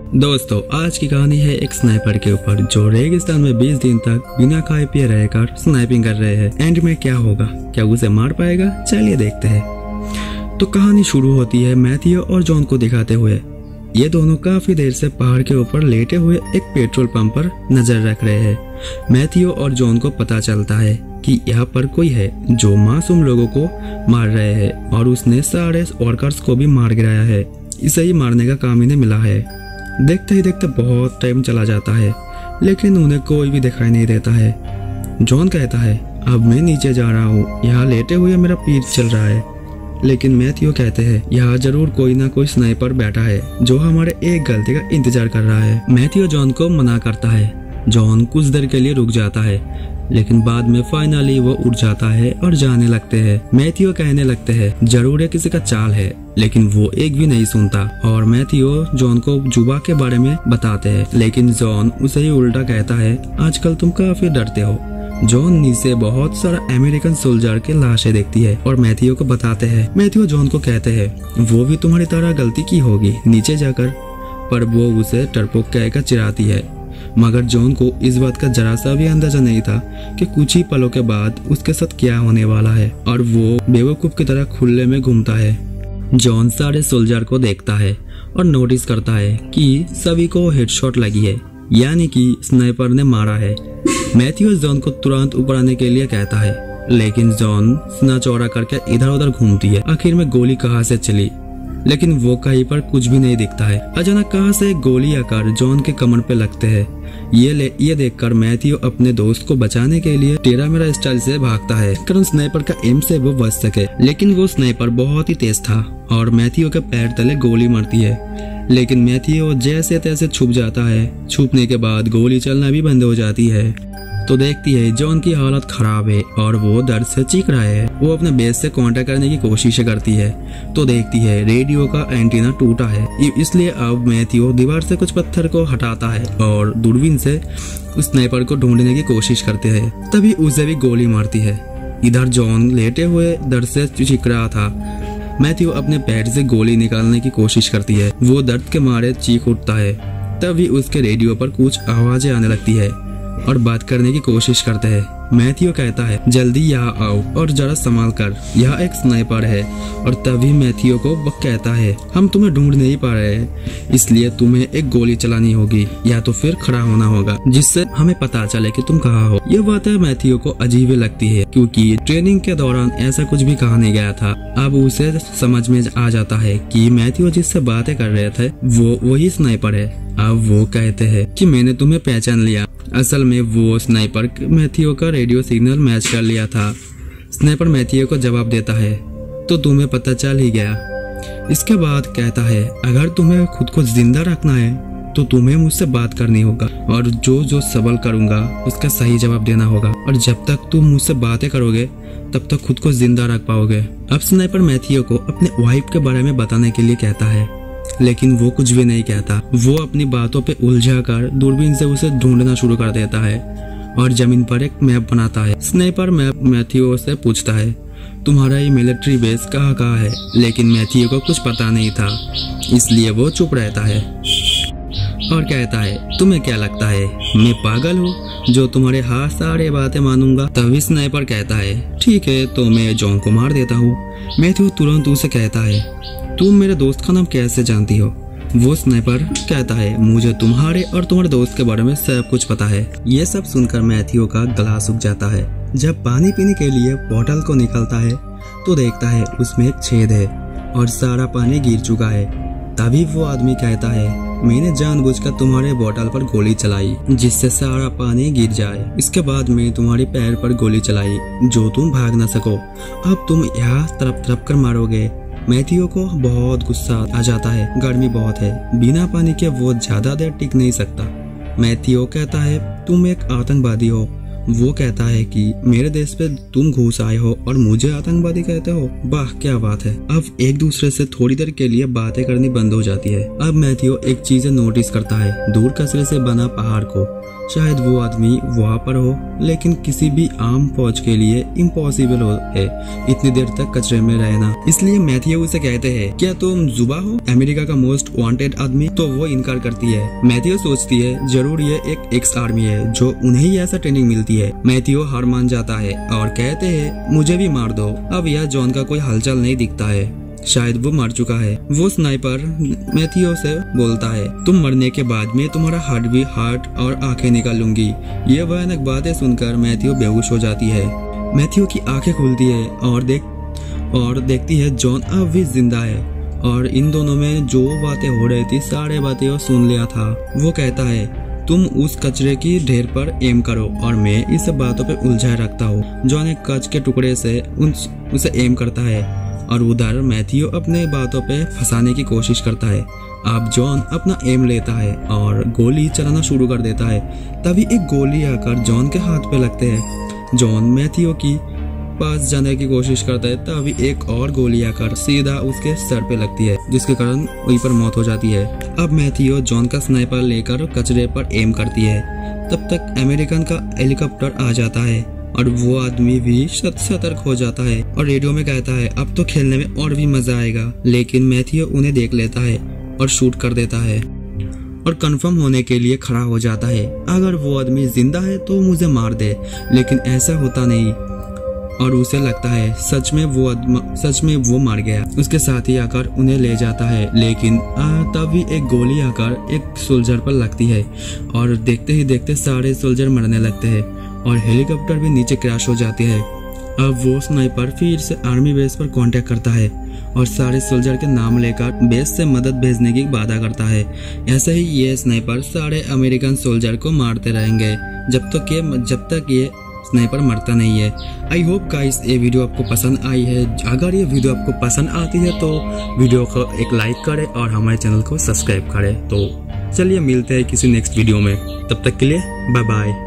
दोस्तों, आज की कहानी है एक स्नाइपर के ऊपर जो रेगिस्तान में 20 दिन तक बिना खाए पिए रहकर स्नाइपिंग कर रहे हैं। एंड में क्या होगा, क्या उसे मार पाएगा? चलिए देखते हैं। तो कहानी शुरू होती है मैथ्यू और जॉन को दिखाते हुए। ये दोनों काफी देर से पहाड़ के ऊपर लेटे हुए एक पेट्रोल पंप पर नजर रख रहे हैं। मैथ्यू और जॉन को पता चलता है कि यहाँ पर कोई है जो मासूम लोगों को मार रहे हैं और उसने सारे वर्कर्स को भी मार गिराया है। इसे ही मारने का काम इन्हें मिला है। देखते ही देखते बहुत टाइम चला जाता है, लेकिन उन्हें कोई भी दिखाई नहीं देता है। जॉन कहता है, अब मैं नीचे जा रहा हूँ, यहाँ लेटे हुए मेरा पीठ चल रहा है। लेकिन मैथ्यू कहते हैं, यहाँ जरूर कोई ना कोई स्नाइपर बैठा है जो हमारे एक गलती का इंतजार कर रहा है। मैथ्यू जॉन को मना करता है। जॉन कुछ देर के लिए रुक जाता है, लेकिन बाद में फाइनली वो उठ जाता है और जाने लगते हैं। मैथ्यू कहने लगते हैं, जरूर ये किसी का चाल है, लेकिन वो एक भी नहीं सुनता और मैथ्यू जॉन को जुबा के बारे में बताते हैं, लेकिन जॉन उसे ही उल्टा कहता है, आजकल तुम काफी डरते हो। जॉन नीचे बहुत सारा अमेरिकन सोल्जर के लाशें देखती है और मैथ्यू को बताते हैं। मैथ्यू जॉन को कहते हैं, वो भी तुम्हारी तरह गलती की होगी नीचे जाकर, पर वो उसे टरपोक कहकर चिढ़ाती है। मगर जॉन को इस बात का जरा सा भी अंदाजा नहीं था कि कुछ ही पलों के बाद उसके साथ क्या होने वाला है और वो बेवकूफ की तरह खुले में घूमता है। जॉन सारे सोल्जर को देखता है और नोटिस करता है कि सभी को हेडशॉट लगी है, यानी कि स्नाइपर ने मारा है। मैथ्यू जॉन को तुरंत ऊपर आने के लिए कहता है, लेकिन जॉन सीना चौड़ा करके इधर उधर घूमती है। आखिर में गोली कहाँ से चली, लेकिन वो कहीं पर कुछ भी नहीं दिखता है। अचानक कहाँ से एक गोली आकर जॉन के कमर पे लगते हैं। ये देखकर मैथ्यू अपने दोस्त को बचाने के लिए टेढ़ा मेढ़ा स्टाइल से भागता है, कारण स्नाइपर का एम से वो बच सके। लेकिन वो स्नाइपर बहुत ही तेज था और मैथ्यू के पैर तले गोली मारती है। लेकिन मैथ्यू जैसे तैसे छुप जाता है। छुपने के बाद गोली चलना भी बंद हो जाती है। तो देखती है जॉन की हालत खराब है और वो दर्द से चीख रहा है। वो अपने बेस से कांटेक्ट करने की कोशिश करती है तो देखती है रेडियो का एंटीना टूटा है, इसलिए अब मैथ्यू दीवार से कुछ पत्थर को हटाता है और दूरबीन से उस स्नाइपर को ढूंढने की कोशिश करते हैं। तभी उसे भी गोली मारती है। इधर जॉन लेटे हुए दर्द से चीख रहा था। मैथ्यू अपने पैर से गोली निकालने की कोशिश करती है। वो दर्द के मारे चीख उठता है। तभी उसके रेडियो पर कुछ आवाजें आने लगती है और बात करने की कोशिश करते हैं। मैथ्यू कहता है, जल्दी यहाँ आओ और जरा संभाल कर, यहाँ एक स्नाइपर है। और तभी मैथ्यू को वो कहता है, हम तुम्हें ढूंढ नहीं पा रहे हैं, इसलिए तुम्हें एक गोली चलानी होगी या तो फिर खड़ा होना होगा जिससे हमें पता चले कि तुम कहाँ हो। ये बात मैथ्यू को अजीब लगती है क्योंकि ट्रेनिंग के दौरान ऐसा कुछ भी कहा नहीं गया था। अब उसे समझ में आ जाता है कि मैथ्यू जिससे बातें कर रहे थे वो वही स्नाइपर है। अब वो कहते हैं कि मैंने तुम्हें पहचान लिया। असल में वो स्नाइपर मैथ्यू का रेडियो सिग्नल मैच कर लिया था। स्नाइपर मैथ्यू को जवाब देता है, तो तुम्हें पता चल ही गया। इसके बाद कहता है, अगर तुम्हें खुद को जिंदा रखना है तो तुम्हें मुझसे बात करनी होगा और जो सवाल करूंगा उसका सही जवाब देना होगा, और जब तक तुम मुझसे बातें करोगे तब तक खुद को जिंदा रख पाओगे। अब स्नाइपर मैथ्यू को अपने वाइफ के बारे में बताने के लिए कहता है, लेकिन वो कुछ भी नहीं कहता। वो अपनी बातों पे उलझा कर दूरबीन से उसे ढूंढना शुरू कर देता है और जमीन पर एक मैप बनाता है। स्नाइपर मैप मैथ्यू से पूछता है, तुम्हारा ये मिलिट्री बेस कहाँ है? लेकिन मैथ्यू को कुछ पता नहीं था, इसलिए वो चुप रहता है और कहता है, तुम्हें क्या लगता है मैं पागल हूँ जो तुम्हारे हाथ सारे बातें मानूंगा? तभी स्नाइपर कहता है, ठीक है तो मैं जॉन को मार देता हूँ। मैथ्यू तुरंत उसे कहता है, तुम मेरे दोस्त का नाम कैसे जानती हो? वो स्नाइपर कहता है, मुझे तुम्हारे और तुम्हारे दोस्त के बारे में सब कुछ पता है। ये सब सुनकर मैथ्यू का गला सूख जाता है। जब पानी पीने के लिए बोतल को निकालता है तो देखता है उसमें एक छेद है और सारा पानी गिर चुका है। तभी वो आदमी कहता है, मैंने जानबूझकर तुम्हारे बोतल पर गोली चलाई जिससे सारा पानी गिर जाए। इसके बाद मैं तुम्हारे पैर पर गोली चलाई जो तुम भाग न सको। अब तुम यहाँ तरफ कर मारोगे। मैथ्यू को बहुत गुस्सा आ जाता है। गर्मी बहुत है, बिना पानी के वो ज्यादा देर टिक नहीं सकता। मैथ्यू कहता है, तुम एक आतंकवादी हो। वो कहता है कि मेरे देश पे तुम घुस आए हो और मुझे आतंकवादी कहते हो? वाह क्या बात है। अब एक दूसरे से थोड़ी देर के लिए बातें करनी बंद हो जाती है। अब मैथ्यू एक चीज नोटिस करता है, दूर कचरे से बना पहाड़ को। शायद वो आदमी वहाँ पर हो, लेकिन किसी भी आम फौज के लिए इम्पॉसिबल है इतनी देर तक कचरे में रहना। इसलिए मैथ्यू उसे कहते हैं, क्या तुम जुबा हो, अमेरिका का मोस्ट वांटेड आदमी? तो वो इनकार करती है। मैथ्यू सोचती है जरूर ये एक एक्स आर्मी है जो उन्हें ही ऐसा ट्रेनिंग मिलती है। मैथ्यू हार मान जाता है और कहते हैं मुझे भी मार दो। अब यह जॉन का कोई हलचल नहीं दिखता है, शायद वो मर चुका है। वो स्नाइपर मैथ्यू से बोलता है, तुम मरने के बाद में तुम्हारा हार्ट और आंखें निकालूंगी। ये भयानक बातें सुनकर मैथ्यू बेहोश हो जाती है। मैथ्यू की आंखें खुलती है और देखती है जॉन अब भी जिंदा है और इन दोनों में जो बातें हो रही थी सारे बातें वो सुन लिया था। वो कहता है, तुम उस कचरे की ढेर पर एम करो और मैं इस बातों पे उलझाए रखता हूँ। जॉन एक कच के टुकड़े से उसे एम करता है और उधर मैथ्यू अपने बातों पे फंसाने की कोशिश करता है। अब जॉन अपना एम लेता है और गोली चलाना शुरू कर देता है। तभी एक गोली आकर जॉन के हाथ पे लगते हैं। जॉन मैथ्यू की पास जाने की कोशिश करता है, तभी एक और गोली आकर सीधा उसके सर पे लगती है, जिसके कारण वहीं पर मौत हो जाती है। अब मैथ्यू जॉन का स्नाइपर लेकर कचरे पर एम करती है। तब तक अमेरिकन का हेलीकॉप्टर आ जाता है और वो आदमी भी सतर्क हो जाता है और रेडियो में कहता है, अब तो खेलने में और भी मजा आएगा। लेकिन मैथ्यू उन्हें देख लेता है और शूट कर देता है और कंफर्म होने के लिए खड़ा हो जाता है, अगर वो आदमी जिंदा है तो मुझे मार दे। लेकिन ऐसा होता नहीं और उसे लगता है सच में वो मर गया। उसके साथी आकर उन्हें ले जाता है, लेकिन तभी एक गोली आकर एक सोल्जर पर लगती है और देखते ही देखते सारे सोल्जर मरने लगते हैं और हेलीकॉप्टर भी नीचे क्रैश हो जाती है। अब वो स्नाइपर फिर से आर्मी बेस पर कांटेक्ट करता है और सारे सोल्जर के नाम लेकर बेस से मदद भेजने की वादा करता है। ऐसे ही ये स्नाइपर सारे अमेरिकन सोल्जर को मारते रहेंगे जब तक ये स्नाइपर मरता नहीं है। आई होप गाइस ये वीडियो आपको पसंद आई है। अगर ये वीडियो आपको पसंद आती है तो वीडियो को एक लाइक करें और हमारे चैनल को सब्सक्राइब करें। तो चलिए मिलते हैं किसी नेक्स्ट वीडियो में, तब तक के लिए बाय बाय।